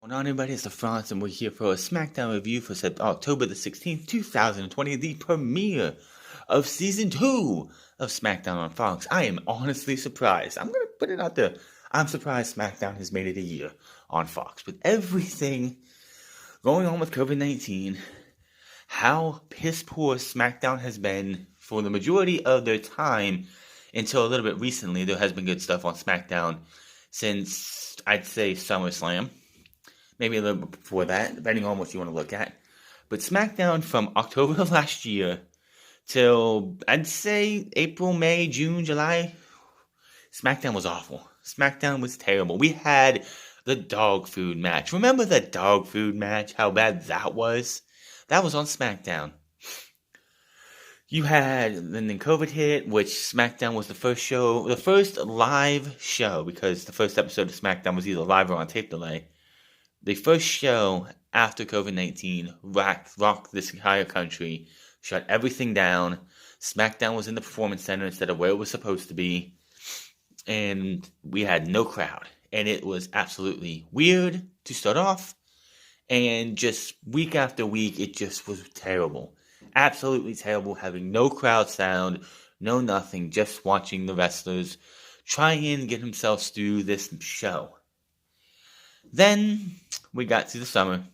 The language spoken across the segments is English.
Going on, everybody? It's the France, and we're here for a SmackDown review for October the 16th, 2020, the premiere of Season 2 of SmackDown on Fox. I am honestly surprised. I'm going to put it out there. I'm surprised SmackDown has made it a year on Fox. With everything going on with COVID-19, how piss poor SmackDown has been for the majority of their time until a little bit recently. There has been good stuff on SmackDown since, I'd say, SummerSlam. Maybe a little bit before that, depending on what you want to look at. But SmackDown from October of last year till, I'd say, April, May, June, July, SmackDown was awful. SmackDown was terrible. We had the dog food match. Remember the dog food match? How bad that was? That was on SmackDown. You had, then COVID hit, which SmackDown was the first live show, because the first episode of SmackDown was either live or on tape delay. The first show after COVID-19 rocked this entire country, shut everything down. SmackDown was in the Performance Center instead of where it was supposed to be. And we had no crowd. And it was absolutely weird to start off. And just week after week, it just was terrible. Absolutely terrible, having no crowd sound, no nothing, just watching the wrestlers try and get themselves through this show. Then we got to the summer.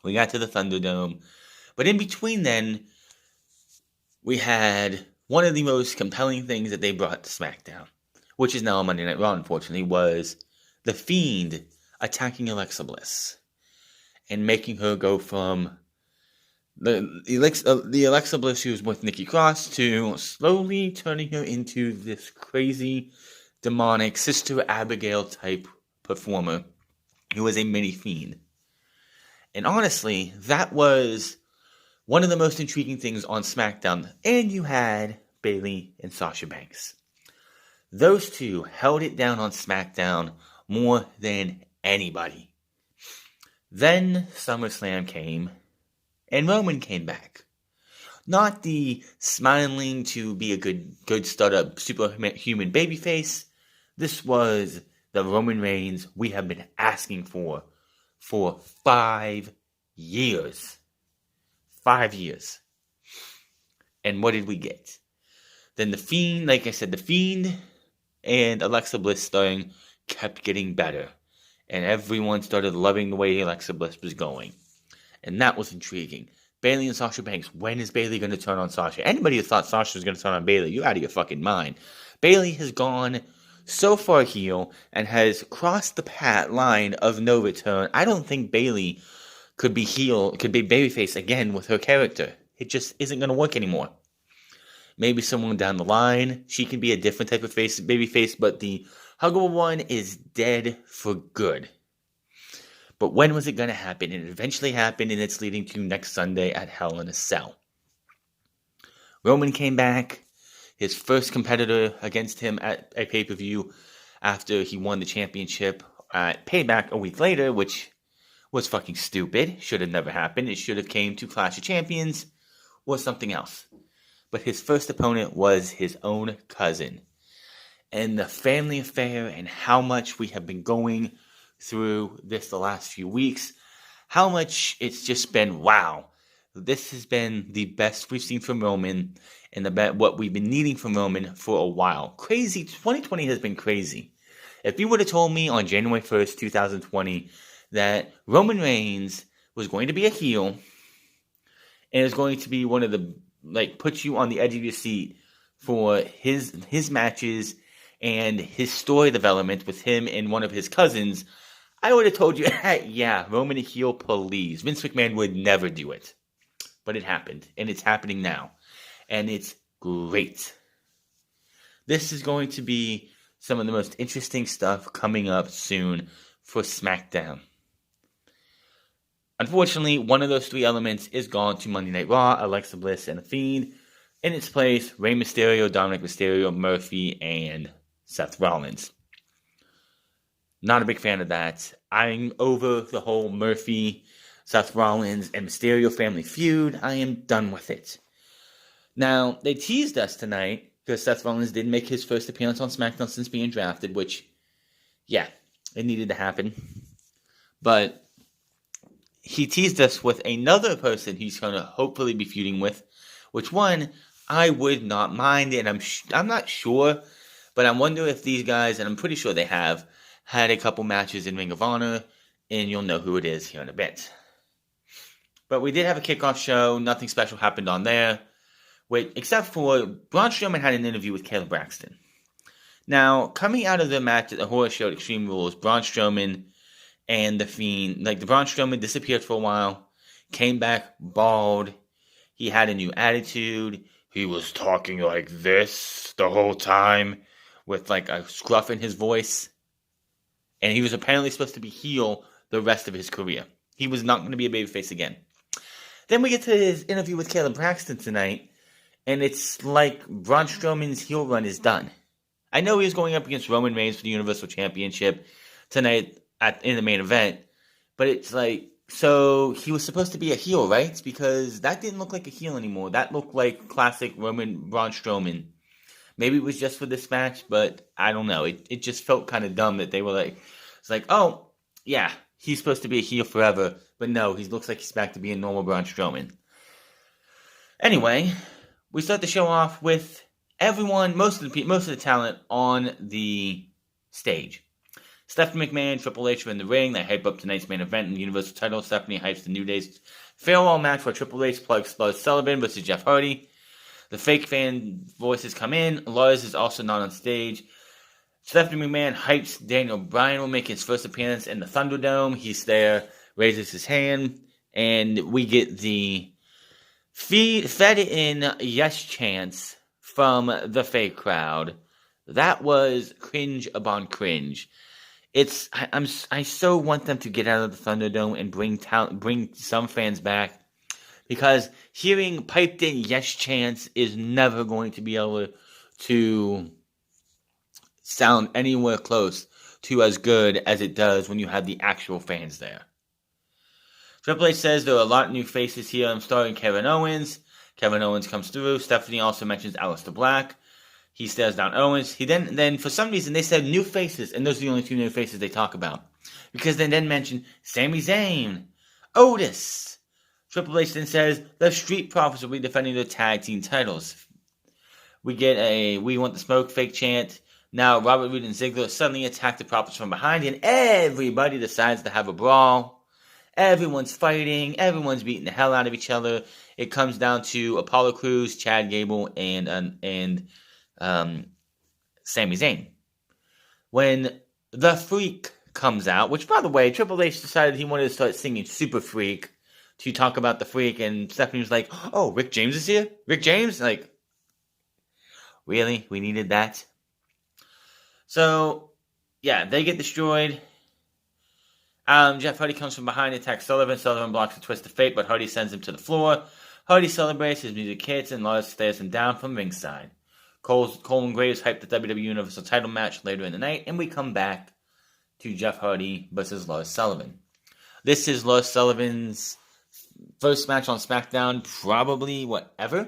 We got to the Thunderdome. But in between then, we had one of the most compelling things that they brought to SmackDown, which is now on Monday Night Raw, unfortunately, was The Fiend attacking Alexa Bliss and making her go from the Alexa Bliss who was with Nikki Cross to slowly turning her into this crazy, demonic Sister Abigail type performer who was a mini Fiend. And honestly, that was one of the most intriguing things on SmackDown. And you had Bayley and Sasha Banks. Those two held it down on SmackDown more than anybody. Then SummerSlam came, and Roman came back. Not the smiling to be a good startup superhuman babyface. This was the Roman Reigns we have been asking for 5 years. 5 years. And what did we get? Then The Fiend, like I said, The Fiend and Alexa Bliss starring kept getting better. And everyone started loving the way Alexa Bliss was going. And that was intriguing. Bayley and Sasha Banks. When is Bayley going to turn on Sasha? Anybody who thought Sasha was going to turn on Bayley, you're out of your fucking mind. Bayley has gone so far heel and has crossed the line of no return. I don't think Bayley could be babyface again with her character. It just isn't going to work anymore. Maybe someone down the line, she can be a different type of babyface, but the huggable one is dead for good. But when was it going to happen? It eventually happened, and it's leading to next Sunday at Hell in a Cell. Roman came back. His first competitor against him at a pay-per-view after he won the championship at Payback a week later, which was fucking stupid. Should have never happened. It should have came to Clash of Champions or something else. But his first opponent was his own cousin. And the family affair and how much we have been going through this the last few weeks, how much it's just been, wow. This has been the best we've seen from Roman and what we've been needing from Roman for a while. Crazy. 2020 has been crazy. If you would have told me on January 1st, 2020, that Roman Reigns was going to be a heel and is going to be one of the, put you on the edge of your seat for his matches and his story development with him and one of his cousins, I would have told you, yeah, Roman a heel, please. Vince McMahon would never do it. But it happened, and it's happening now. And it's great. This is going to be some of the most interesting stuff coming up soon for SmackDown. Unfortunately, one of those three elements is gone to Monday Night Raw, Alexa Bliss and The Fiend. In its place, Rey Mysterio, Dominic Mysterio, Murphy, and Seth Rollins. Not a big fan of that. I'm over the whole Murphy, Seth Rollins, and Mysterio family feud. I am done with it. Now, they teased us tonight, because Seth Rollins did make his first appearance on SmackDown since being drafted, which, yeah, it needed to happen. But he teased us with another person he's going to hopefully be feuding with, which one I would not mind, and I'm not sure, but I wonder if these guys, and I'm pretty sure they have, had a couple matches in Ring of Honor, and you'll know who it is here in a bit. But we did have a kickoff show. Nothing special happened on there, except for Braun Strowman had an interview with Caleb Braxton. Now, coming out of the match at the horror show at Extreme Rules, Braun Strowman and The Fiend, the Braun Strowman disappeared for a while, came back bald. He had a new attitude. He was talking like this the whole time with a scruff in his voice. And he was apparently supposed to be heel the rest of his career. He was not going to be a babyface again. Then we get to his interview with Caleb Braxton tonight, and it's like Braun Strowman's heel run is done. I know he was going up against Roman Reigns for the Universal Championship tonight in the main event, but it's so he was supposed to be a heel, right? Because that didn't look like a heel anymore. That looked like classic Braun Strowman. Maybe it was just for this match, but I don't know. It just felt kind of dumb that they were oh, yeah, he's supposed to be a heel forever, but no, he looks like he's back to being normal Braun Strowman. Anyway, we start the show off with everyone, most of the talent on the stage. Stephanie McMahon, Triple H are in the ring. They hype up tonight's main event in the Universal title. Stephanie hypes the New Day's farewell match for Triple H plus Lars Sullivan versus Jeff Hardy. The fake fan voices come in. Lars is also not on stage. Stephanie McMahon hypes Daniel Bryan will make his first appearance in the Thunderdome. He's there, raises his hand, and we get the fed-in yes chants from the fake crowd. That was cringe upon cringe. I so want them to get out of the Thunderdome and bring some fans back, because hearing piped in yes chants is never going to be able to sound anywhere close to as good as it does when you have the actual fans there. Triple H says there are a lot of new faces here. I'm starting Kevin Owens. Kevin Owens comes through. Stephanie also mentions Aleister Black. He stares down Owens. He then for some reason, they said new faces, and those are the only two new faces they talk about. Because they then mention Sami Zayn, Otis. Triple H then says the Street Profits will be defending their tag team titles. We get a "We Want the Smoke" fake chant. Now Robert Roode and Ziggler suddenly attack the Profits from behind, and everybody decides to have a brawl. Everyone's fighting. Everyone's beating the hell out of each other. It comes down to Apollo Crews, Chad Gable, and Sami Zayn. When the Freak comes out, which, by the way, Triple H decided he wanted to start singing Super Freak to talk about the Freak, and Stephanie was like, oh, Rick James is here? Rick James? Really? We needed that? So, yeah, they get destroyed. Jeff Hardy comes from behind, attacks Sullivan. Sullivan blocks a twist of fate, but Hardy sends him to the floor. Hardy celebrates, his music hits, and Lars stares him down from ringside. Cole and Graves hype the WWE Universal title match later in the night, and we come back to Jeff Hardy versus Lars Sullivan. This is Lars Sullivan's first match on SmackDown, probably whatever.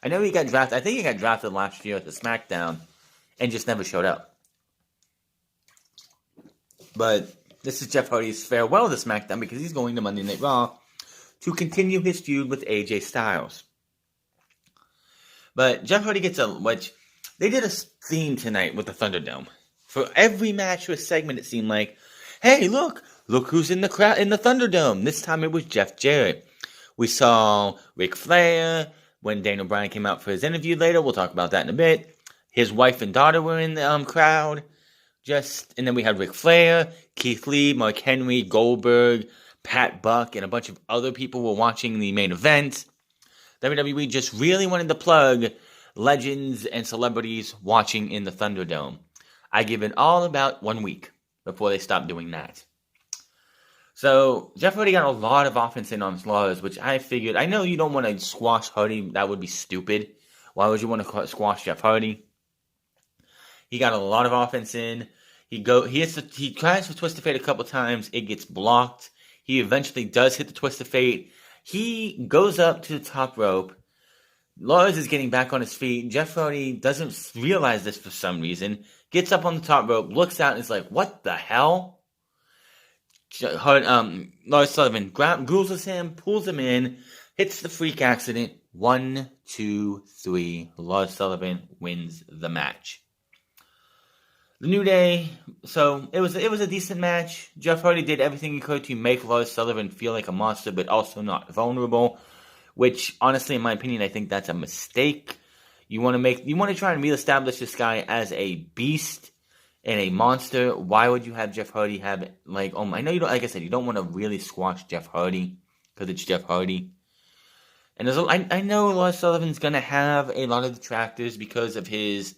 I know he got drafted. I think he got drafted last year at the SmackDown and just never showed up. But this is Jeff Hardy's farewell to SmackDown because he's going to Monday Night Raw to continue his feud with AJ Styles. But Jeff Hardy gets they did a theme tonight with the Thunderdome. For every match or segment, it seemed like, hey, look who's in the crowd in the Thunderdome. This time it was Jeff Jarrett. We saw Ric Flair when Daniel Bryan came out for his interview later. We'll talk about that in a bit. His wife and daughter were in the crowd. And then we had Ric Flair, Keith Lee, Mark Henry, Goldberg, Pat Buck, and a bunch of other people were watching the main event. WWE just really wanted to plug legends and celebrities watching in the Thunderdome. I give it all about 1 week before they stopped doing that. So, Jeff Hardy got a lot of offense in on Lars, which I figured, I know you don't want to squash Hardy, that would be stupid. Why would you want to squash Jeff Hardy? He got a lot of offense in. He tries for Twist of Fate a couple times. It gets blocked. He eventually does hit the Twist of Fate. He goes up to the top rope. Lars is getting back on his feet. Jeff Hardy doesn't realize this for some reason. Gets up on the top rope, looks out, and is like, what the hell? Lars Sullivan goozles him, pulls him in, hits the freak accident. 1, 2, 3. Lars Sullivan wins the match. The New Day. So it was a decent match. Jeff Hardy did everything he could to make Lars Sullivan feel like a monster, but also not vulnerable. Which, honestly, in my opinion, I think that's a mistake. You want to try and reestablish this guy as a beast and a monster. Why would you have Jeff Hardy have, like, I know you don't, like I said, you don't want to really squash Jeff Hardy because it's Jeff Hardy. And I know Lars Sullivan's going to have a lot of detractors because of his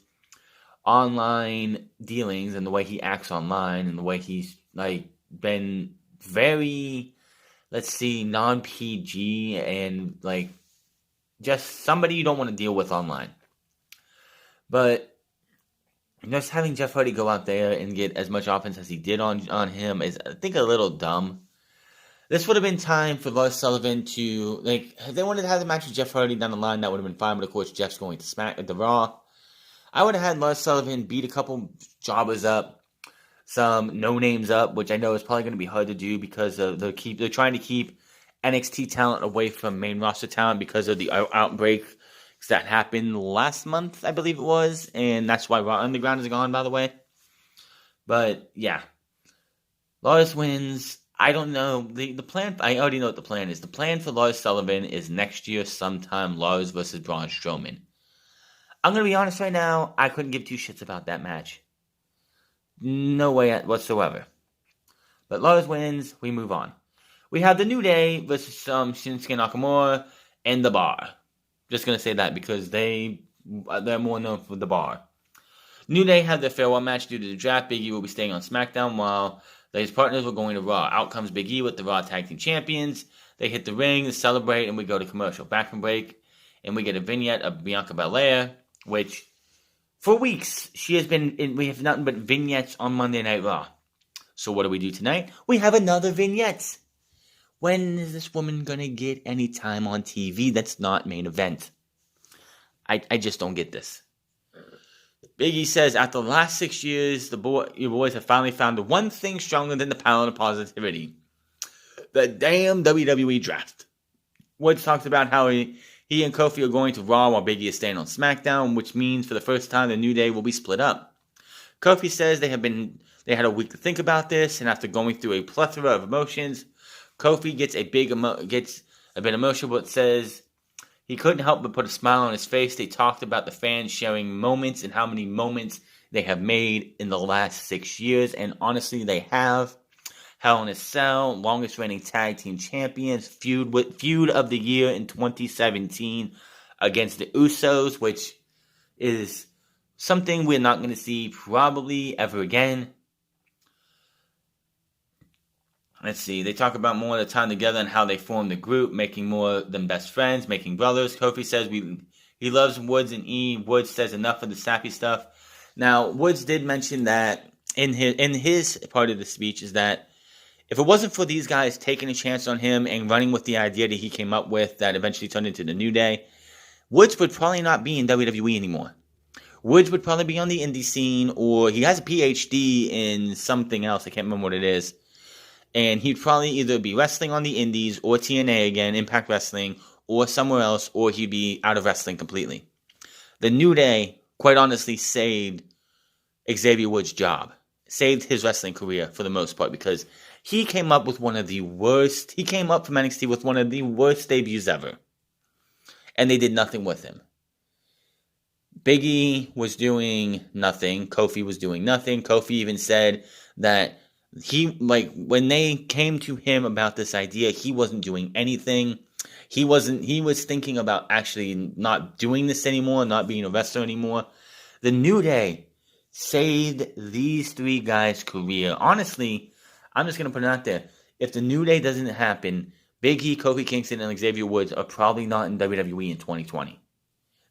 online dealings and the way he acts online and the way he's, like, been very, let's see, non-PG and, like, just somebody you don't want to deal with online. But just having Jeff Hardy go out there and get as much offense as he did on him is, I think, a little dumb. This would have been time for Lars Sullivan to, like, if they wanted to have the match with Jeff Hardy down the line, that would have been fine. But, of course, Jeff's going to smack at the Raw. I would have had Lars Sullivan beat a couple jobbers up, some no-names up, which I know is probably going to be hard to do because they're trying to keep NXT talent away from main roster talent because of the outbreak that happened last month, I believe it was, and that's why Raw Underground is gone, by the way. But, yeah. Lars wins. I don't know. The plan, I already know what the plan is. The plan for Lars Sullivan is next year sometime Lars versus Braun Strowman. I'm going to be honest right now, I couldn't give two shits about that match. No way whatsoever. But Lars wins, we move on. We have the New Day versus Shinsuke Nakamura and The Bar. Just going to say that because they're more known for The Bar. New Day had their farewell match due to the draft. Big E will be staying on SmackDown while his partners were going to Raw. Out comes Big E with the Raw Tag Team Champions. They hit the ring to celebrate, and we go to commercial. Back from break, and we get a vignette of Bianca Belair, which, for weeks, she has been we have nothing but vignettes on Monday Night Raw. So what do we do tonight? We have another vignette. When is this woman going to get any time on TV that's not main event? I just don't get this. Big E says, after the last 6 years, your boys have finally found the one thing stronger than the power of positivity. The damn WWE draft. Woods talks about how he and Kofi are going to Raw while Big E is staying on SmackDown, which means for the first time the New Day will be split up. Kofi says they had a week to think about this, and after going through a plethora of emotions, Kofi gets a bit emotional, but says he couldn't help but put a smile on his face. They talked about the fans sharing moments and how many moments they have made in the last 6 years. And honestly, they have. Hell in a Cell, longest reigning tag team champions, feud of the year in 2017 against the Usos, which is something we're not going to see probably ever again. Let's see. They talk about more of the time together and how they formed the group, making more than best friends, making brothers. Kofi says he loves Woods and E. Woods says enough of the sappy stuff. Now, Woods did mention that in his part of the speech is that if it wasn't for these guys taking a chance on him and running with the idea that he came up with that eventually turned into the New Day, Woods would probably not be in WWE anymore. Woods would probably be on the indie scene, or he has a PhD in something else. I can't remember what it is. And he'd probably either be wrestling on the indies or TNA again, Impact Wrestling, or somewhere else, or he'd be out of wrestling completely. The New Day, quite honestly, saved Xavier Woods' job. Saved his wrestling career for the most part because he came up with one of the worst. He came up from NXT with one of the worst debuts ever. And they did nothing with him. Big E was doing nothing. Kofi was doing nothing. Kofi even said that when they came to him about this idea, he wasn't doing anything. He was thinking about actually not doing this anymore, not being a wrestler anymore. The New Day saved these three guys' career. Honestly, I'm just going to put it out there. If the New Day doesn't happen, Big E, Kofi Kingston, and Xavier Woods are probably not in WWE in 2020.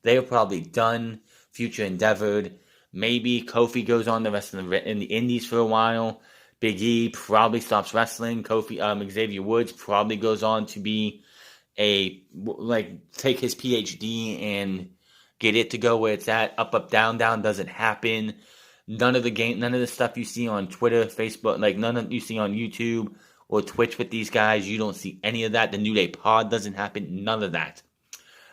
They are probably done, future endeavored. Maybe Kofi goes on the rest in the indies for a while. Big E probably stops wrestling. Xavier Woods probably goes on to be take his PhD and get it to go where it's at. Up, down, down doesn't happen. None of the stuff you see on Twitter, Facebook, none of you see on YouTube or Twitch with these guys. You don't see any of that. The New Day pod doesn't happen. None of that.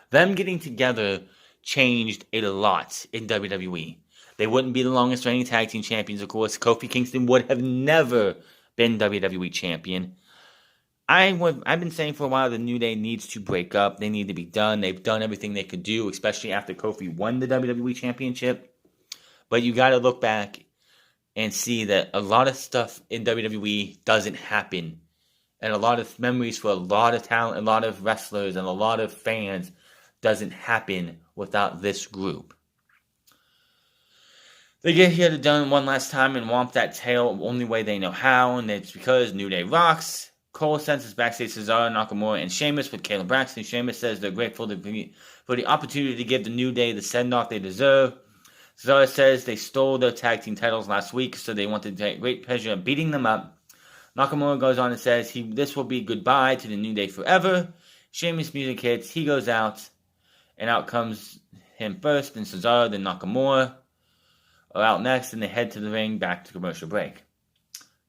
Them getting together changed a lot in WWE. They wouldn't be the longest reigning tag team champions, of course. Kofi Kingston would have never been WWE champion. I've been saying for a while the New Day needs to break up. They need to be done. They've done everything they could do, especially after Kofi won the WWE championship. But you got to look back and see that a lot of stuff in WWE doesn't happen. And a lot of memories for a lot of talent, a lot of wrestlers, and a lot of fans doesn't happen without this group. They get here to done one last time and womp that tail only way they know how, and it's because New Day rocks. Cole senses backstage Cesaro, Nakamura, and Sheamus with Caleb Braxton. Sheamus says they're grateful for the opportunity to give the New Day the send-off they deserve. Cesaro says they stole their tag team titles last week, so they want to take great pleasure in beating them up. Nakamura goes on and says this will be goodbye to the New Day forever. Sheamus music hits, he goes out, and out comes him first, then Cesaro, then Nakamura are out next, and they head to the ring back to commercial break.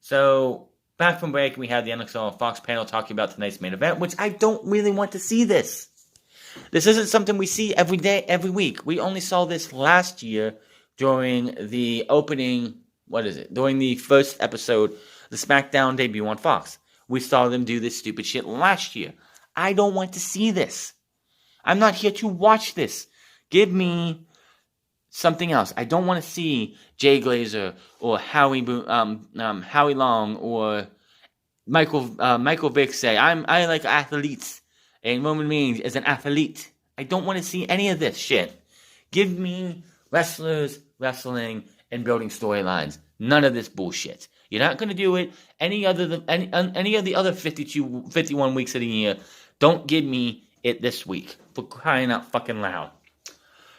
So, back from break, we have the NXL Fox panel talking about tonight's main event, which I don't really want to see this. This isn't something we see every day, every week. We only saw this last year during the opening, during the first episode, the SmackDown debut on Fox. We saw them do this stupid shit last year. I don't want to see this. I'm not here to watch this. Give me something else. I don't want to see Jay Glazer or Howie Long or Michael Vick say I like athletes and Roman Reigns is an athlete. I don't want to see any of this shit. Give me wrestlers, wrestling, and building storylines. None of this bullshit. You're not going to do it any of the other 51 weeks of the year. Don't give me it this week. For crying out fucking loud.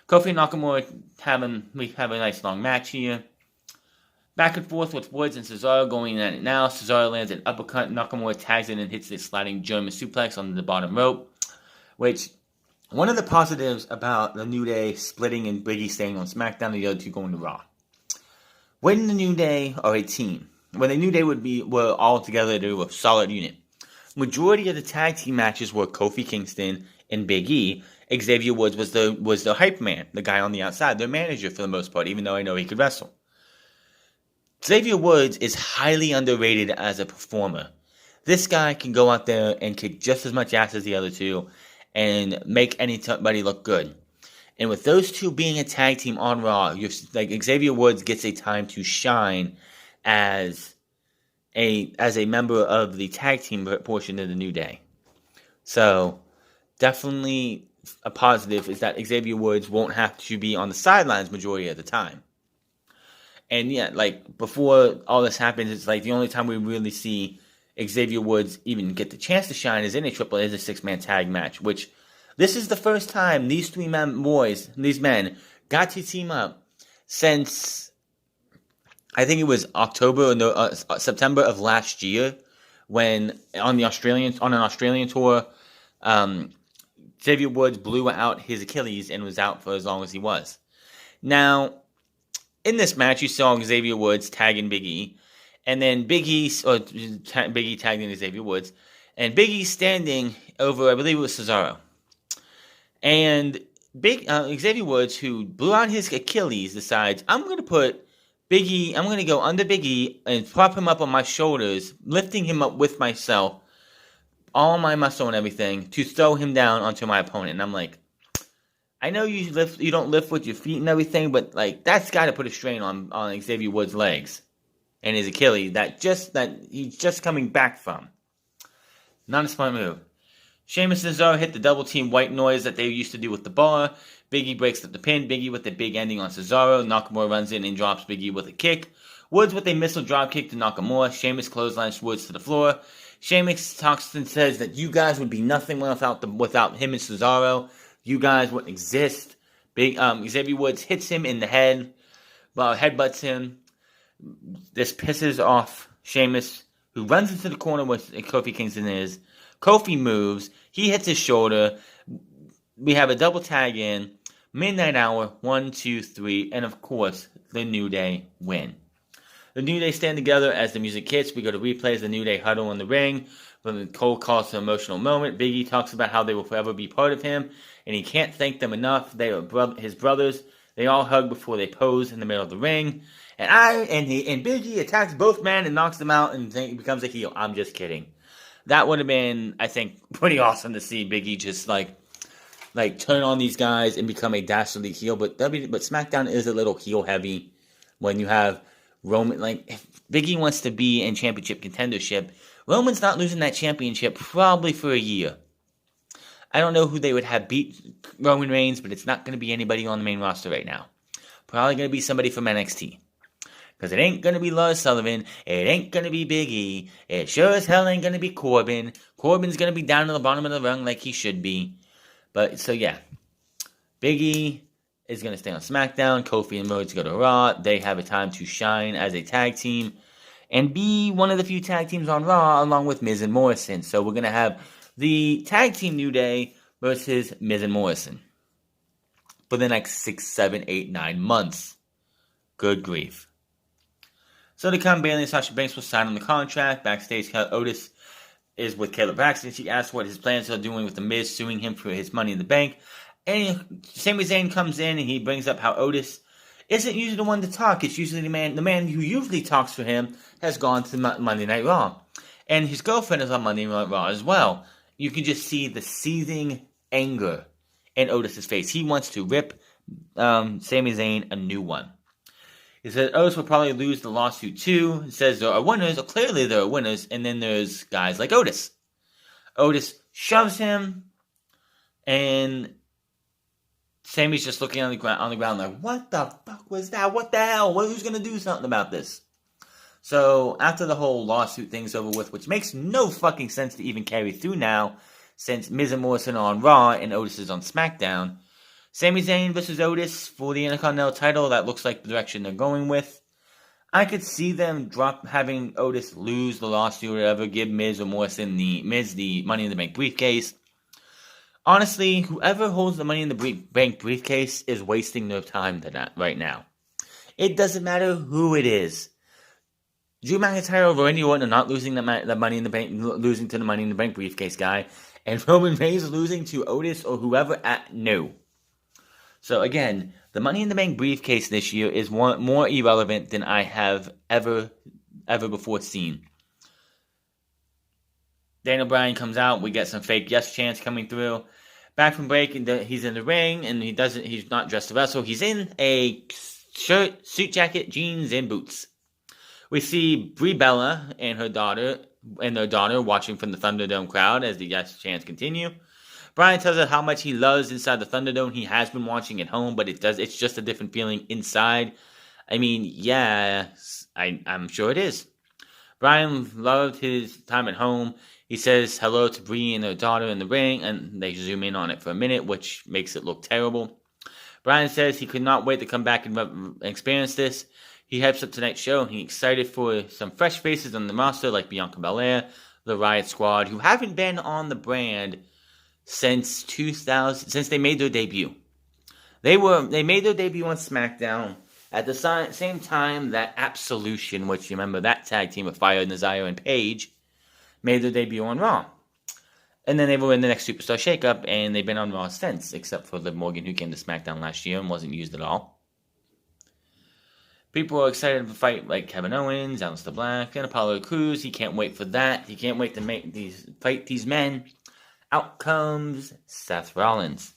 Kofi and Nakamura we have a nice long match here. Back and forth with Woods and Cesaro going at it now. Cesaro lands an uppercut. Nakamura tags in and hits this sliding German suplex on the bottom rope. Which, one of the positives about the New Day splitting and Big E staying on SmackDown, the other two going to Raw. When the New Day are a team, when the New Day were all together, they were a solid unit. Majority of the tag team matches were Kofi Kingston and Big E. Xavier Woods was the hype man, the guy on the outside, their manager for the most part, even though I know he could wrestle. Xavier Woods is highly underrated as a performer. This guy can go out there and kick just as much ass as the other two and make anybody look good. And with those two being a tag team on Raw, Xavier Woods gets a time to shine as a member of the tag team portion of the New Day. So, definitely a positive is that Xavier Woods won't have to be on the sidelines majority of the time. And yeah, before all this happens, it's the only time we really see Xavier Woods even get the chance to shine is in a six-man tag match, which this is the first time these these men, got to team up since, I think it was September of last year, when on an Australian tour, Xavier Woods blew out his Achilles and was out for as long as he was. Now, in this match, you saw Xavier Woods tagging Big E, and then Big E tagging Xavier Woods, and Big E standing over, I believe it was Cesaro. And Xavier Woods, who blew out his Achilles, decides, I'm going to go under Big E and prop him up on my shoulders, lifting him up with myself, all my muscle and everything, to throw him down onto my opponent. And I'm like, I know you don't lift with your feet and everything, but that's got to put a strain on Xavier Woods' legs and his Achilles that he's just coming back from. Not a smart move. Sheamus and Cesaro hit the double team white noise that they used to do with the bar. Big E breaks up the pin. Big E with the big ending on Cesaro. Nakamura runs in and drops Big E with a kick. Woods with a missile drop kick to Nakamura. Sheamus clotheslines Woods to the floor. Sheamus talks and says that you guys would be nothing without him and Cesaro. You guys wouldn't exist. Xavier Woods hits him in the head, headbutts him. This pisses off Sheamus, who runs into the corner where Kofi Kingston is. Kofi moves. He hits his shoulder. We have a double tag in. Midnight Hour, 1, 2, 3, and of course, the New Day win. The New Day stand together as the music hits. We go to replays. The New Day huddle in the ring. When Cole calls an emotional moment, Big E talks about how they will forever be part of him, and he can't thank them enough. They are his brothers. They all hug before they pose in the middle of the ring. And Big E attacks both men and knocks them out and becomes a heel. I'm just kidding. That would have been, I think, pretty awesome to see Big E just like turn on these guys and become a dastardly heel. But SmackDown is a little heel heavy when you have Roman. Like, if Big E wants to be in championship contendership, Roman's not losing that championship probably for a year. I don't know who they would have beat Roman Reigns, but it's not going to be anybody on the main roster right now. Probably going to be somebody from NXT. Because it ain't going to be Lars Sullivan. It ain't going to be Big E. It sure as hell ain't going to be Corbin. Corbin's going to be down to the bottom of the rung like he should be. But, so yeah. Big E is going to stay on SmackDown. Kofi and Rhodes go to Raw. They have a time to shine as a tag team. And be one of the few tag teams on Raw, along with Miz and Morrison. So we're going to have the tag team New Day versus Miz and Morrison for the next 6, 7, 8, 9 months. Good grief. So to come, Bayley and Sasha Banks will sign on the contract. Backstage, Otis is with Kayla Braxton. She asks what his plans are doing with The Miz, suing him for his Money in the Bank. And Sami Zayn comes in and he brings up how Otis isn't usually the one to talk. It's usually the man who usually talks for him has gone to Monday Night Raw. And his girlfriend is on Monday Night Raw as well. You can just see the seething anger in Otis' face. He wants to rip Sami Zayn a new one. He says Otis will probably lose the lawsuit too. He says there are winners, or clearly there are winners, and then there's guys like Otis. Otis shoves him, and Sammy's just looking on the ground like, what the fuck was that? What the hell? Who's going to do something about this? So, after the whole lawsuit thing's over with, which makes no fucking sense to even carry through now, since Miz and Morrison are on Raw and Otis is on SmackDown, Sami Zayn versus Otis for the Intercontinental title, that looks like the direction they're going with. I could see them having Otis lose the lawsuit or whatever, give Miz or Morrison the Money in the Bank briefcase. Honestly, whoever holds the Money in the Bank briefcase is wasting their time right now. It doesn't matter who it is. Drew McIntyre or Randy Orton are not losing the Money in the Bank, losing to the Money in the Bank briefcase guy, and Roman Reigns losing to Otis or whoever. No. So again, the Money in the Bank briefcase this year is more irrelevant than I have ever before seen. Daniel Bryan comes out. We get some fake yes chants coming through. Back from break, and he's in the ring, and he's not dressed to wrestle. He's in a shirt, suit jacket, jeans, and boots. We see Brie Bella and their daughter watching from the Thunderdome crowd as the yes chants continue. Bryan tells us how much he loves inside the Thunderdome. He has been watching at home, but it's just a different feeling inside. I mean, yeah, I'm sure it is. Bryan loved his time at home. He says hello to Brie and her daughter in the ring, and they zoom in on it for a minute, which makes it look terrible. Bryan says he could not wait to come back and experience this. He hypes up tonight's show, and he's excited for some fresh faces on the roster like Bianca Belair, the Riot Squad, who haven't been on the brand since they made their debut. They made their debut on SmackDown at the same time that Absolution, which you remember that tag team of Fire, Nazario, and Paige, made their debut on Raw. And then they were in the next Superstar Shakeup, and they've been on Raw since, except for Liv Morgan, who came to SmackDown last year and wasn't used at all. People are excited to fight like Kevin Owens, Aleister Black, and Apollo Crews. He can't wait for that. He can't wait to fight these men. Out comes Seth Rollins.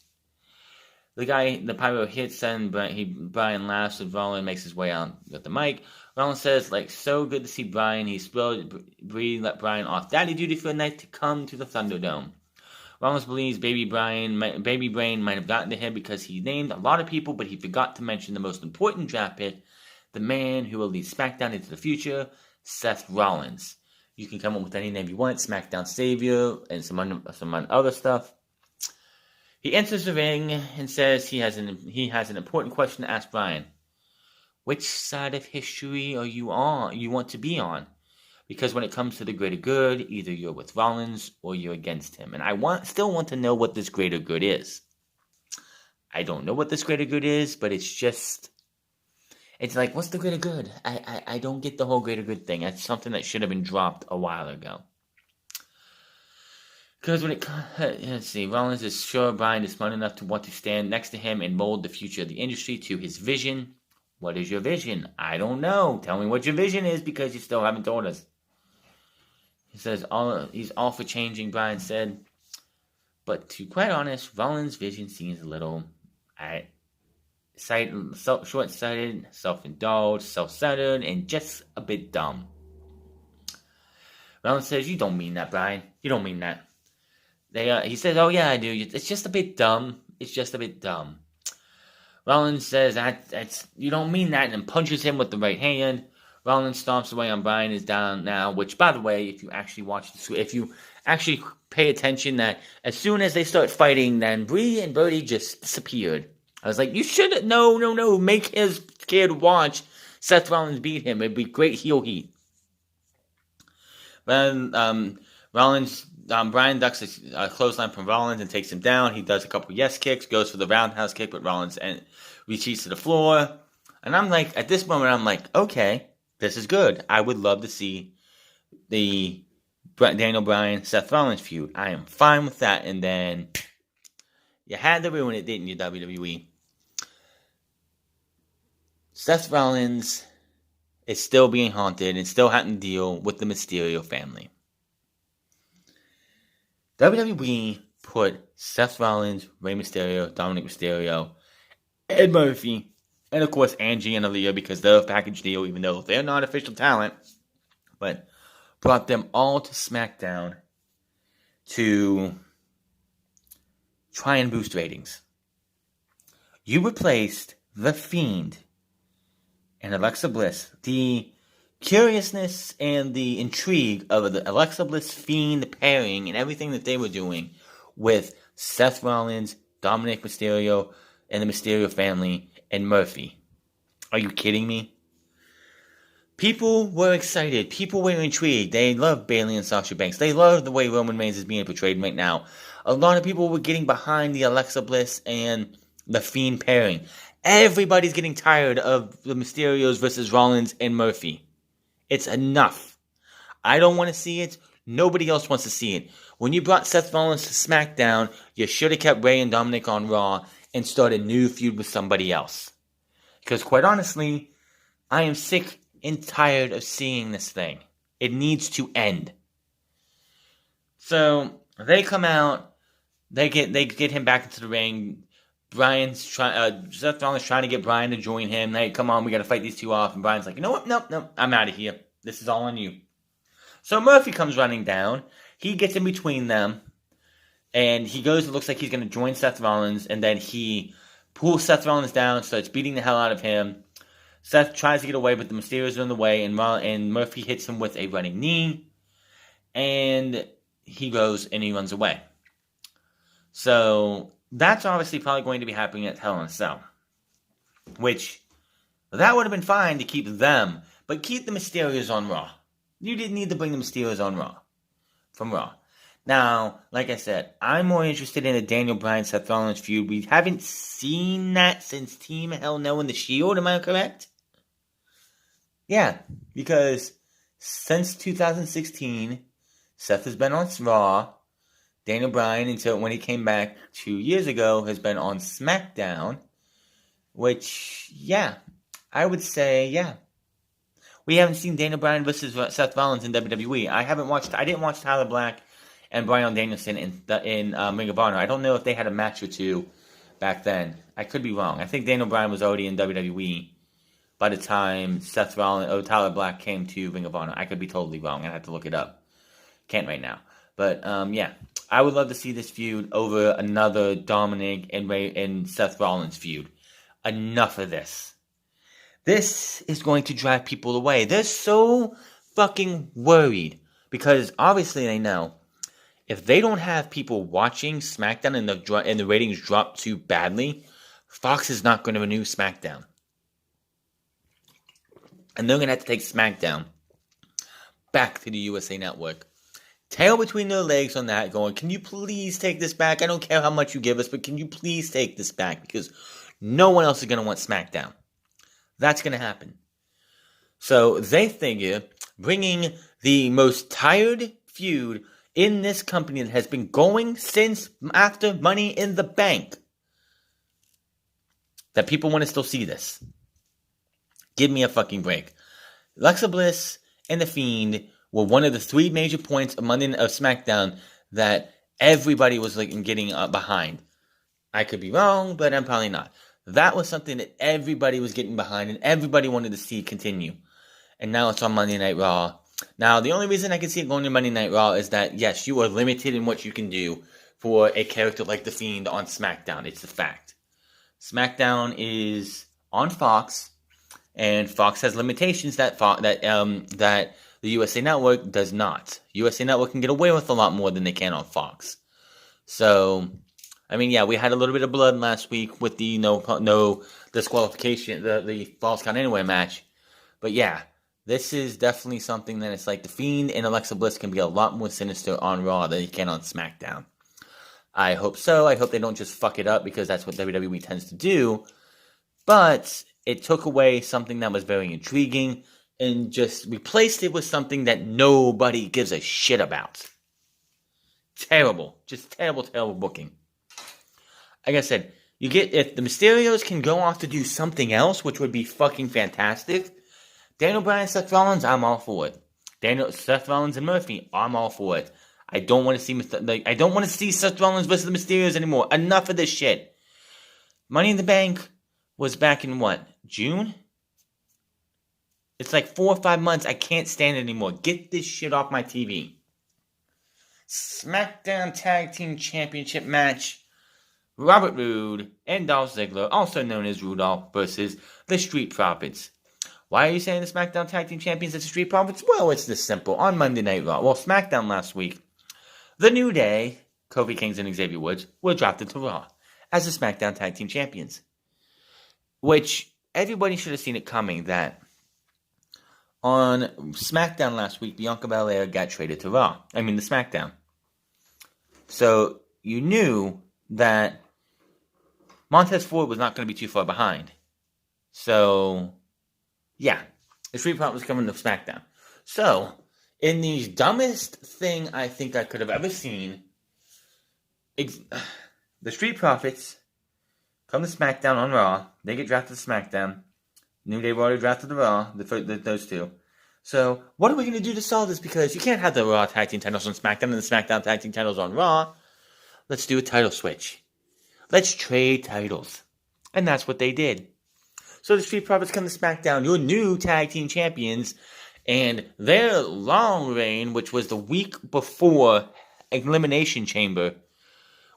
The pyro hits, and Bryan laughs as Rollins makes his way out with the mic. Rollins says, so good to see Bryan. He spoiled Brie, let Bryan off daddy duty for a night to come to the Thunderdome. Rollins believes Baby Brain might have gotten to him because he named a lot of people, but he forgot to mention the most important draft pick, the man who will lead SmackDown into the future, Seth Rollins. You can come up with any name you want, SmackDown Savior, and some other stuff. He enters the ring and says he has an important question to ask Bryan. Which side of history are you on? You want to be on? Because when it comes to the greater good, either you're with Rollins or you're against him. And I still want to know what this greater good is. I don't know what this greater good is, but it's just... It's like, what's the greater good? I don't get the whole greater good thing. That's something that should have been dropped a while ago. Because when it comes, let's see, Rollins is sure Bryan is smart enough to want to stand next to him and mold the future of the industry to his vision. What is your vision? I don't know. Tell me what your vision is, because you still haven't told us. He says he's all for changing, Bryan said. But to be quite honest, Rollins' vision seems a little short-sighted, self-indulged, self-centered, and just a bit dumb. Rollins says, you don't mean that, Bryan. You don't mean that. He says, oh yeah, I do. It's just a bit dumb. It's just a bit dumb. Rollins says, that's you don't mean that, and punches him with the right hand. Rollins stomps away on Bryan is down now, which, by the way, if you actually pay attention, that as soon as they start fighting, then Bree and Birdie just disappeared. I was like, you should, no, make his kid watch Seth Rollins beat him. It'd be great heel heat. Then, Bryan ducks a clothesline from Rollins and takes him down. He does a couple yes kicks, goes for the roundhouse kick, but Rollins retreats to the floor. And I'm like, at this moment, I'm like, okay, this is good. I would love to see the Daniel Bryan, Seth Rollins feud. I am fine with that. And then you had to ruin it, didn't you, WWE? Seth Rollins is still being haunted and still having to deal with the Mysterio family. WWE put Seth Rollins, Rey Mysterio, Dominic Mysterio, Ed Murphy, and of course Angie and Aaliyah, because they're a package deal, even though they're not official talent, but brought them all to SmackDown to try and boost ratings. You replaced The Fiend and Alexa Bliss. The curiousness and the intrigue of the Alexa Bliss Fiend pairing and everything that they were doing with Seth Rollins, Dominic Mysterio, and the Mysterio family, and Murphy. Are you kidding me? People were excited. People were intrigued. They love Bayley and Sasha Banks. They love the way Roman Reigns is being portrayed right now. A lot of people were getting behind the Alexa Bliss and the Fiend pairing. Everybody's getting tired of the Mysterios versus Rollins and Murphy. It's enough. I don't want to see it. Nobody else wants to see it. When you brought Seth Rollins to SmackDown, you should have kept Rey and Dominic on Raw and started a new feud with somebody else. Because quite honestly, I am sick and tired of seeing this thing. It needs to end. So they come out, they get him back into the ring. Seth Rollins trying to get Bryan to join him. Hey, come on, we got to fight these two off. And Bryan's like, you know what? Nope, I'm out of here. This is all on you. So Murphy comes running down. He gets in between them. And he goes, it looks like he's going to join Seth Rollins. And then he pulls Seth Rollins down, starts beating the hell out of him. Seth tries to get away, but the Mysterios are in the way. And Murphy hits him with a running knee. And he goes and he runs away. So that's obviously probably going to be happening at Hell in a Cell. Which, that would have been fine to keep them, but keep the Mysterios on Raw. You didn't need to bring the Mysterios on Raw. From Raw. Now, like I said, I'm more interested in a Daniel Bryan Seth Rollins feud. We haven't seen that since Team Hell No in the Shield, am I correct? Yeah, because since 2016, Seth has been on Raw. Daniel Bryan, until when he came back 2 years ago, has been on SmackDown. Which, yeah, I would say, yeah. We haven't seen Daniel Bryan versus Seth Rollins in WWE. I didn't watch Tyler Black and Bryan Danielson in Ring of Honor. I don't know if they had a match or two back then. I could be wrong. I think Daniel Bryan was already in WWE by the time Tyler Black came to Ring of Honor. I could be totally wrong. I have to look it up. Can't right now. But, yeah. I would love to see this feud over another Dominic and Seth Rollins feud. Enough of this. This is going to drive people away. They're so fucking worried. Because obviously they know if they don't have people watching SmackDown and the ratings drop too badly, Fox is not going to renew SmackDown. And they're going to have to take SmackDown back to the USA Network. Tail between their legs on that, going, can you please take this back? I don't care how much you give us, but can you please take this back? Because no one else is going to want SmackDown. That's going to happen. So they figure bringing the most tired feud in this company that has been going since after Money in the Bank, that people want to still see this. Give me a fucking break. Alexa Bliss and The Fiend were one of the 3 major points of SmackDown that everybody was getting behind. I could be wrong, but I'm probably not. That was something that everybody was getting behind and everybody wanted to see continue. And now it's on Monday Night Raw. Now, the only reason I can see it going to Monday Night Raw is that, yes, you are limited in what you can do for a character like The Fiend on SmackDown. It's a fact. SmackDown is on Fox, and Fox has limitations that the USA Network does not. USA Network can get away with a lot more than they can on Fox. So, I mean, yeah, we had a little bit of blood last week with the no disqualification, the Falls Count Anywhere match. But yeah, this is definitely something that it's like The Fiend and Alexa Bliss can be a lot more sinister on Raw than they can on SmackDown. I hope so. I hope they don't just fuck it up because that's what WWE tends to do. But it took away something that was very intriguing and just replaced it with something that nobody gives a shit about. Terrible. Just terrible, terrible booking. Like I said, if the Mysterios can go off to do something else, which would be fucking fantastic. Daniel Bryan, Seth Rollins, I'm all for it. Seth Rollins and Murphy, I'm all for it. I don't want to see Seth Rollins versus the Mysterios anymore. Enough of this shit. Money in the Bank was back in what? June? It's like 4 or 5 months. I can't stand it anymore. Get this shit off my TV. SmackDown Tag Team Championship match. Robert Roode and Dolph Ziggler, also known as Rudolph, versus the Street Profits. Why are you saying the SmackDown Tag Team Champions as the Street Profits? Well, it's this simple. On Monday Night Raw, SmackDown last week, The New Day, Kofi Kingston and Xavier Woods, were drafted to Raw as the SmackDown Tag Team Champions. Which, everybody should have seen it coming that on SmackDown last week, Bianca Belair got traded to Raw. The SmackDown. So, you knew that Montez Ford was not going to be too far behind. So, yeah, the Street Profits was coming to SmackDown. So, in the dumbest thing I think I could have ever seen, the Street Profits come to SmackDown on Raw. They get drafted to SmackDown. New Day already drafted to Raw, those two. So, what are we going to do to solve this? Because you can't have the Raw Tag Team titles on SmackDown and the SmackDown Tag Team titles on Raw. Let's do a title switch. Let's trade titles. And that's what they did. So the Street Profits come to SmackDown, your new tag team champions, and their long reign, which was the week before Elimination Chamber,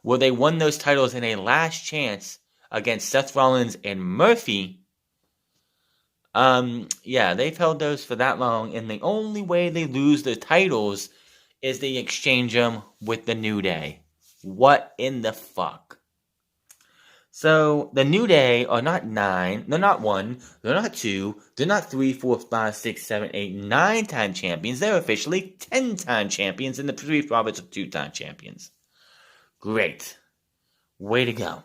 where they won those titles in a last chance against Seth Rollins and Murphy. They've held those for that long, and the only way they lose their titles is they exchange them with the New Day. What in the fuck? So, the New Day are not 9, they're not 1, they're not 2, they're not 3, 4, 5, 6, 7, 8, 9-time champions. They're officially 10-time champions, and the Street Profits are 2-time champions. Great. Way to go.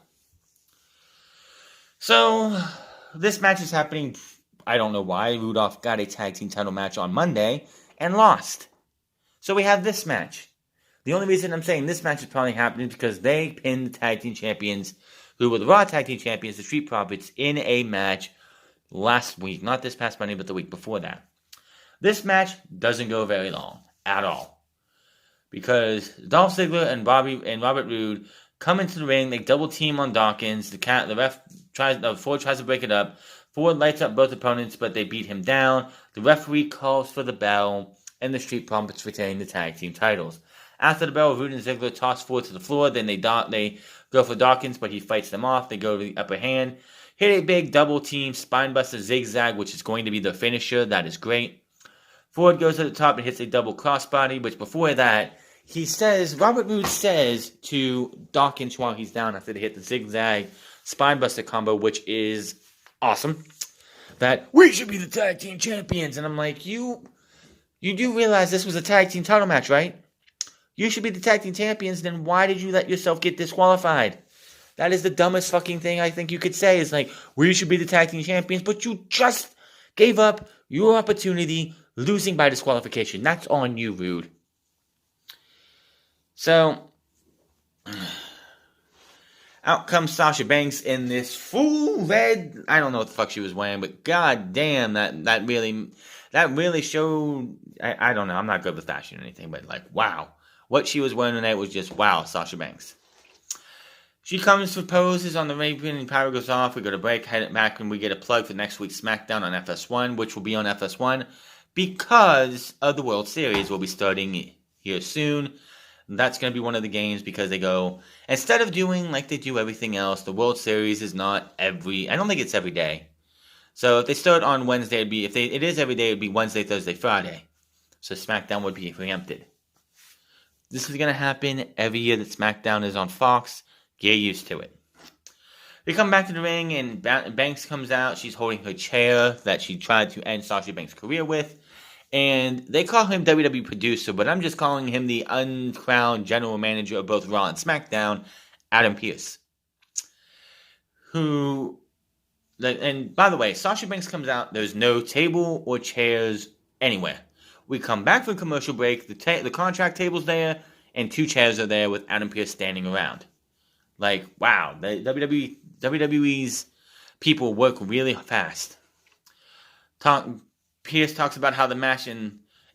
So, this match is happening. I don't know why. Rudolph got a tag team title match on Monday and lost. So, we have this match. The only reason I'm saying this match is probably happening is because they pinned the tag team champions, who were the Raw Tag Team Champions, the Street Profits, in a match last week. Not this past Monday, but the week before that. This match doesn't go very long at all. Because Dolph Ziggler and Robert Roode come into the ring. They double team on Dawkins. Ford tries to break it up. Ford lights up both opponents, but they beat him down. The referee calls for the bell, and the Street Profits retain the tag team titles. After the bell, Roode and Ziggler toss Ford to the floor. Then they go for Dawkins, but he fights them off. They go to the upper hand. Hit a big double team spinebuster zigzag, which is going to be the finisher. That is great. Ford goes to the top and hits a double crossbody, which before that, Robert Roode says to Dawkins while he's down after they hit the zigzag spinebuster combo, which is awesome, that we should be the tag team champions. And I'm like, you do realize this was a tag team title match, right? You should be the tag team champions, then why did you let yourself get disqualified? That is the dumbest fucking thing I think you could say. Is like, we should be the tag team champions, but you just gave up your opportunity, losing by disqualification. That's on you, Rude. So, out comes Sasha Banks in this full red. I don't know what the fuck she was wearing, but god damn, that really showed. I don't know. I'm not good with fashion or anything, but like, wow, what she was wearing tonight was just wow, Sasha Banks. She comes for poses on the apron and power goes off. We go to break, head back, and we get a plug for next week's SmackDown on FS1, which will be on FS1 because of the World Series. Will be starting here soon. That's going to be one of the games because they go, instead of doing like they do everything else, the World Series is not I don't think it's every day. So if they start on Wednesday, it is every day, it'd be Wednesday, Thursday, Friday. So SmackDown would be preempted. This is going to happen every year that SmackDown is on Fox. Get used to it. They come back to the ring and Banks comes out. She's holding her chair that she tried to end Sasha Banks' career with. And they call him WWE producer, but I'm just calling him the uncrowned general manager of both Raw and SmackDown, Adam Pearce. And by the way, Sasha Banks comes out. There's no table or chairs anywhere. We come back from commercial break. The contract table's there, and 2 chairs are there with Adam Pearce standing around. Like, wow, the WWE's people work really fast. Pierce talks about how the match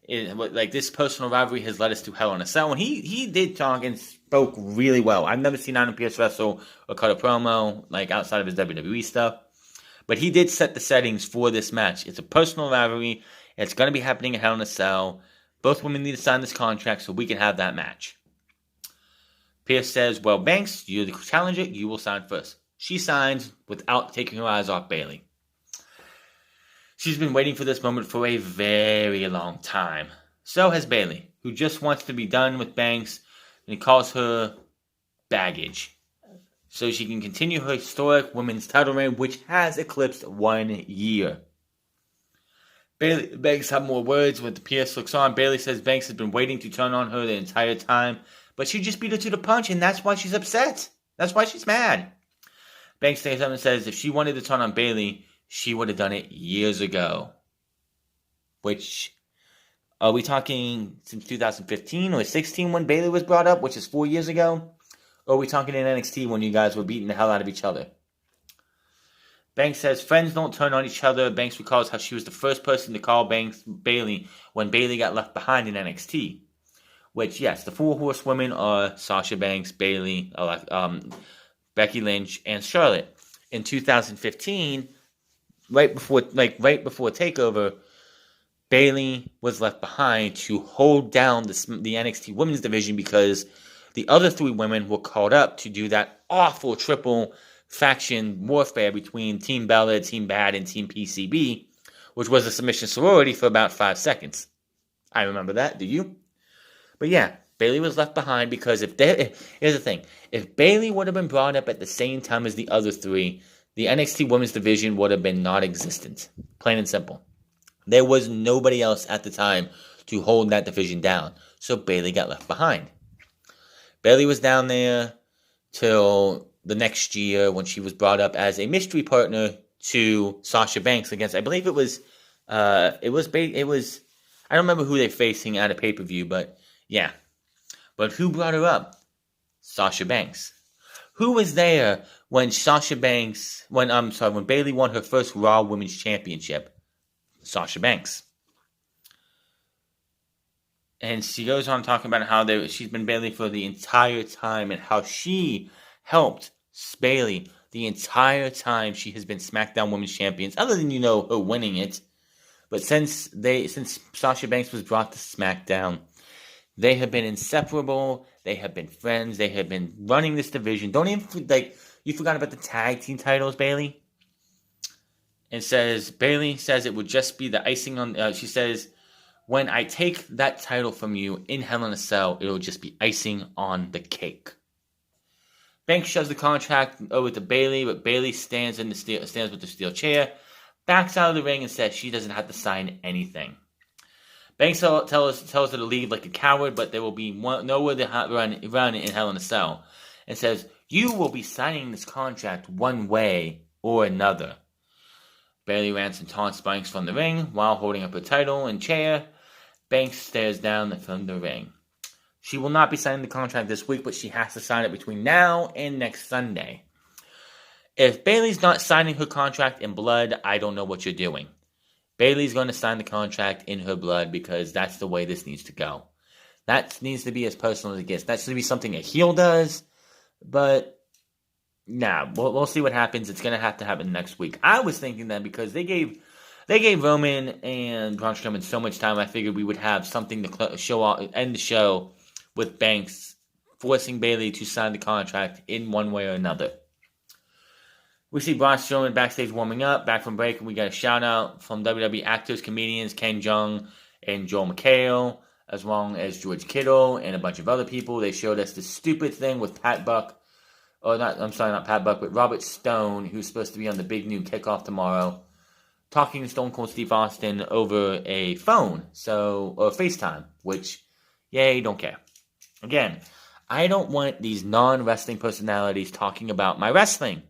this personal rivalry has led us to Hell in a Cell, and he did talk and spoke really well. I've never seen Adam Pearce wrestle or cut a promo like outside of his WWE stuff, but he did set the settings for this match. It's a personal rivalry. It's going to be happening at Hell in a Cell. Both women need to sign this contract so we can have that match. Pierce says, well, Banks, you're the challenger. You will sign first. She signs without taking her eyes off Bayley. She's been waiting for this moment for a very long time. So has Bayley, who just wants to be done with Banks, and he calls her baggage. So she can continue her historic women's title reign, which has eclipsed 1 year. Banks have more words when Pierce looks on. Bayley says Banks has been waiting to turn on her the entire time, but she just beat her to the punch, and that's why she's upset. That's why she's mad. Banks stands up and says if she wanted to turn on Bayley, she would have done it years ago. Which, are we talking since 2015 or 16 when Bayley was brought up, which is 4 years ago? Or are we talking in NXT when you guys were beating the hell out of each other? Banks says friends don't turn on each other. Banks recalls how she was the first person to call Bayley when Bayley got left behind in NXT. Which, yes, the 4 horsewomen are Sasha Banks, Bayley, Becky Lynch, and Charlotte. In 2015, right before TakeOver, Bayley was left behind to hold down the NXT Women's Division because the other 3 women were called up to do that awful triple faction warfare between Team Bella, Team Bad, and Team PCB, which was a submission sorority for about 5 seconds. I remember that. Do you? But yeah, Bayley was left behind because here's the thing. If Bayley would have been brought up at the same time as the other 3, the NXT Women's Division would have been non-existent. Plain and simple. There was nobody else at the time to hold that division down. So Bayley got left behind. Bayley was down there till the next year when she was brought up as a mystery partner to Sasha Banks against, I believe it was I don't remember who they're facing at a pay-per-view, but yeah. But who brought her up? Sasha Banks. Who was there when when Bayley won her first Raw Women's Championship? Sasha Banks. And she goes on talking about how she's been Bayley for the entire time and how she helped Bayley the entire time she has been SmackDown Women's Champions, other than, her winning it. But since Sasha Banks was brought to SmackDown, they have been inseparable. They have been friends. They have been running this division. Don't even, you forgot about the tag team titles, Bayley? And Bayley says it would just be the icing on, she says, when I take that title from you in Hell in a Cell, it will just be icing on the cake. Banks shoves the contract over to Bayley, but Bayley stands with the steel chair, backs out of the ring, and says she doesn't have to sign anything. Banks tells her to leave like a coward, but there will be nowhere to run in Hell in a Cell. and says, "You will be signing this contract one way or another." Bayley rants and taunts Banks from the ring while holding up her title and chair. Banks stares down from the ring. She will not be signing the contract this week, but she has to sign it between now and next Sunday. If Bayley's not signing her contract in blood, I don't know what you're doing. Bayley's going to sign the contract in her blood because that's the way this needs to go. That needs to be as personal as it gets. That should be something a heel does, but nah, we'll see what happens. It's going to happen next week. I was thinking that because they gave Roman and Braun Strowman so much time, I figured we would have something to end the show with Banks forcing Bayley to sign the contract in one way or another. We see Braun Strowman backstage warming up, back from break, and we got a shout out from WWE actors, comedians, Ken Jeong and Joel McHale, as well as George Kittle and a bunch of other people. They showed us the stupid thing with not Pat Buck, but Robert Stone, who's supposed to be on the big new kickoff tomorrow, talking to Stone Cold Steve Austin over a phone, or FaceTime, which, yay, don't care. Again, I don't want these non-wrestling personalities talking about my wrestling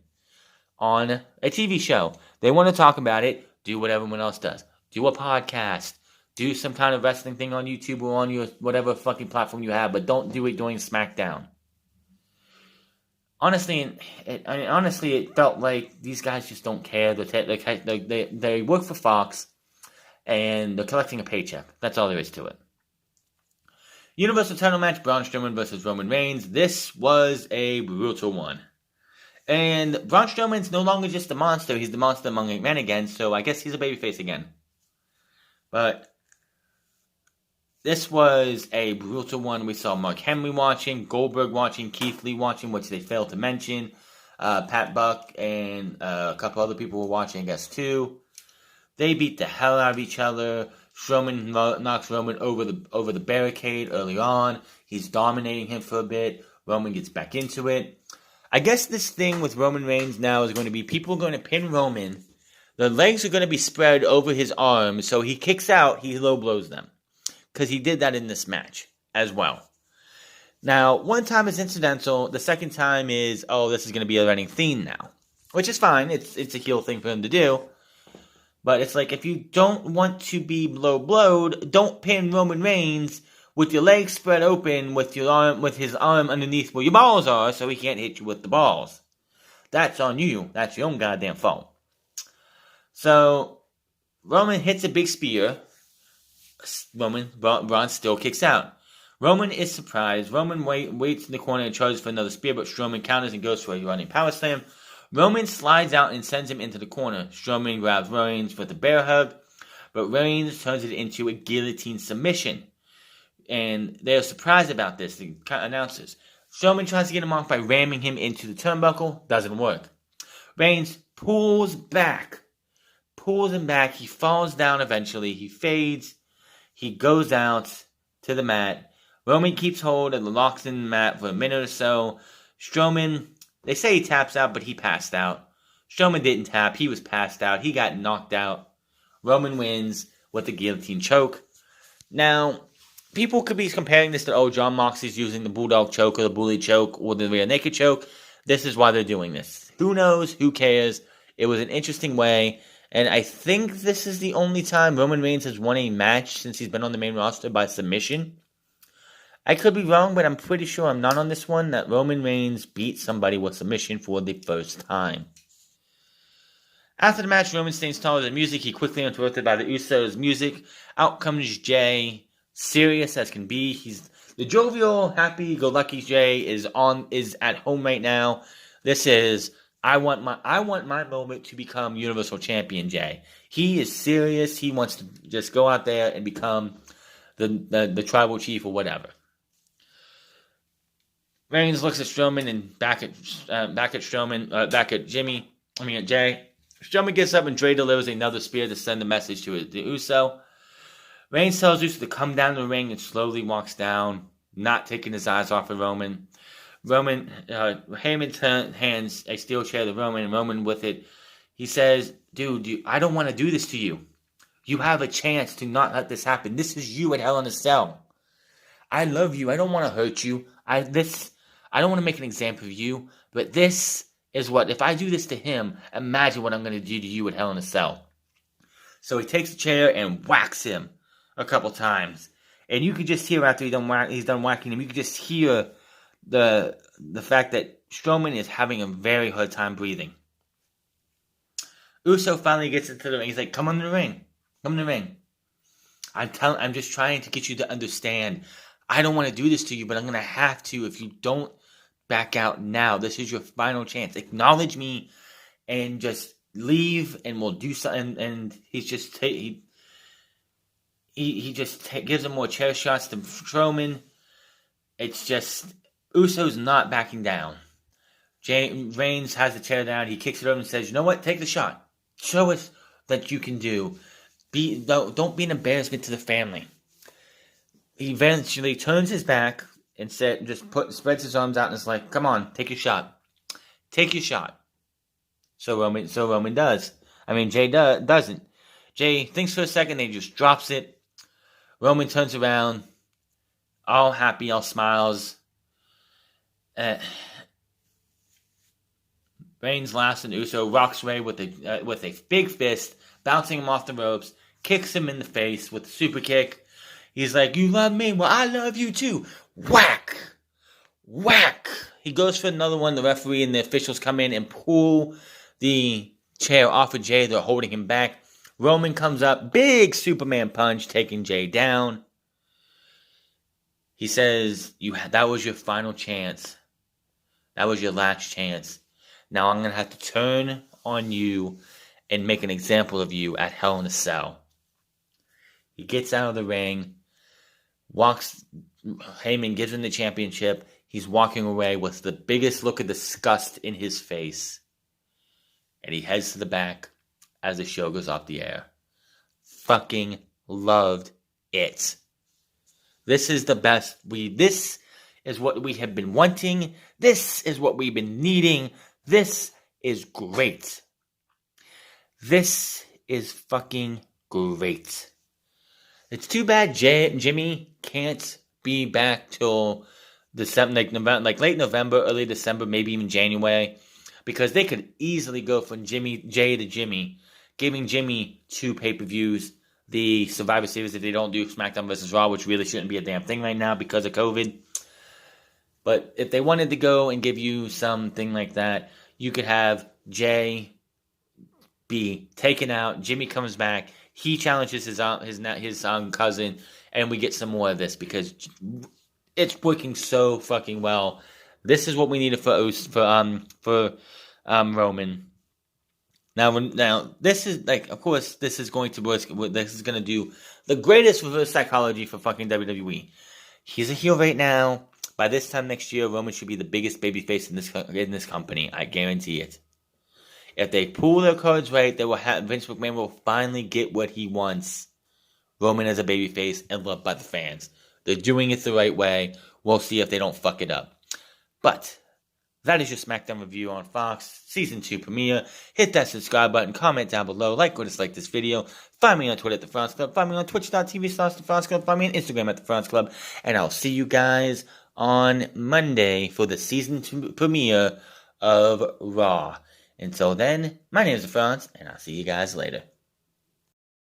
on a TV show. They want to talk about it, do what everyone else does. Do a podcast, do some kind of wrestling thing on YouTube or on your whatever fucking platform you have, but don't do it during SmackDown. Honestly, it felt like these guys just don't care. They work for Fox, and they're collecting a paycheck. That's all there is to it. Universal title match, Braun Strowman versus Roman Reigns. This was a brutal one. And Braun Strowman's no longer just a monster. He's the monster among men again, so I guess he's a babyface again. But this was a brutal one. We saw Mark Henry watching, Goldberg watching, Keith Lee watching, which they failed to mention. Pat Buck and a couple other people were watching, I guess, too. They beat the hell out of each other. Strowman knocks Roman over the barricade early on. He's dominating him for a bit. Roman gets back into it. I guess this thing with Roman Reigns now is going to be people are going to pin Roman. The legs are going to be spread over his arms, so he kicks out, he low blows them. Because he did that in this match as well. Now, one time is incidental. The second time is, this is going to be a running theme now. Which is fine. It's a heel thing for him to do. But it's like, if you don't want to be low-blowed, don't pin Roman Reigns with your legs spread open with his arm underneath where your balls are so he can't hit you with the balls. That's on you. That's your own goddamn fault. So, Roman hits a big spear. Braun still kicks out. Roman is surprised. Roman waits in the corner and charges for another spear, but Strowman counters and goes for a running power slam. Roman slides out and sends him into the corner. Strowman grabs Reigns with a bear hug, but Reigns turns it into a guillotine submission. And they're surprised about this, the announcers. Strowman tries to get him off by ramming him into the turnbuckle. Doesn't work. Reigns pulls him back. He falls down eventually. He fades. He goes out to the mat. Roman keeps hold and locks in the mat for a minute or so. Strowman, they say he taps out, but he passed out. Strowman didn't tap. He was passed out. He got knocked out. Roman wins with the guillotine choke. Now, people could be comparing this to, John Moxley's using the Bulldog choke or the Bully choke or the Rear Naked choke. This is why they're doing this. Who knows? Who cares? It was an interesting way. And I think this is the only time Roman Reigns has won a match since he's been on the main roster by submission. I could be wrong, but I'm pretty sure I'm not on this one, that Roman Reigns beat somebody with submission for the first time. After the match, Roman stands tall with the music. He quickly interrupted by the Usos' music. Out comes Jay, serious as can be. He's the jovial, happy-go-lucky Jay is at home right now. This is I want my moment to become Universal Champion Jay. He is serious. He wants to just go out there and become the tribal chief or whatever. Reigns looks at Strowman and back at Jay. Strowman gets up and Dre delivers another spear to send a message to the Uso. Reigns tells Uso to come down the ring and slowly walks down, not taking his eyes off of Roman. Heyman hands a steel chair to Roman, and Roman with it, he says, dude, I don't want to do this to you. You have a chance to not let this happen. This is you at Hell in a Cell. I love you. I don't want to hurt you. I I don't want to make an example of you, but this is what, if I do this to him, imagine what I'm going to do to you at Hell in a Cell. So he takes the chair and whacks him a couple times. And you can just hear after he's done whacking him, you can just hear the fact that Strowman is having a very hard time breathing. Uso finally gets into the ring. He's like, come on in the ring. Come in the ring. I'm just trying to get you to understand. I don't want to do this to you, but I'm going to have to if you don't back out now. This is your final chance. Acknowledge me and just leave and we'll do something. And he's just he gives him more chair shots to Strowman. It's just Uso's not backing down. Reigns has the chair down. He kicks it over and says, you know what? Take the shot. Show us that you can do. Don't be an embarrassment to the family. He eventually turns his back and spreads his arms out and is like, come on, take your shot. Take your shot. So Roman does. Jay doesn't. Jay thinks for a second, then he just drops it. Roman turns around, all happy, all smiles. Reigns laughs and Uso rocks Ray with a big fist, bouncing him off the ropes, kicks him in the face with a super kick. He's like, you love me? Well, I love you too. Whack! Whack! He goes for another one. The referee and the officials come in and pull the chair off of Jay. They're holding him back. Roman comes up, big Superman punch, taking Jay down. He says, that was your final chance. That was your last chance. Now I'm going to have to turn on you and make an example of you at Hell in a Cell. He gets out of the ring, Heyman gives him the championship. He's walking away with the biggest look of disgust in his face. And he heads to the back as the show goes off the air. Fucking loved it. This is the best. This is what we have been wanting. This is what we've been needing. This is great. This is fucking great. It's too bad Jimmy can't be back till December, like late November, early December, maybe even January, because they could easily go from Jay to Jimmy, giving Jimmy 2 pay-per-views, the Survivor Series if they don't do SmackDown vs. Raw, which really shouldn't be a damn thing right now because of COVID. But if they wanted to go and give you something like that, you could have Jay be taken out. Jimmy comes back. He challenges his cousin, and we get some more of this because it's working so fucking well. This is what we needed for Roman. Now, this is like, of course, this is going to work. This is going to do the greatest reverse psychology for fucking WWE. He's a heel right now. By this time next year, Roman should be the biggest babyface in this company. I guarantee it. If they pull their cards right, they will Vince McMahon will finally get what he wants. Roman as a babyface and loved by the fans. They're doing it the right way. We'll see if they don't fuck it up. But that is your SmackDown review on Fox Season 2 premiere. Hit that subscribe button, comment down below, like or dislike this video. Find me on Twitter at The France Club. Find me on twitch.tv/The France Club. Find me on Instagram at The France Club. And I'll see you guys on Monday for the Season 2 premiere of Raw. Until then, my name is The France, and I'll see you guys later.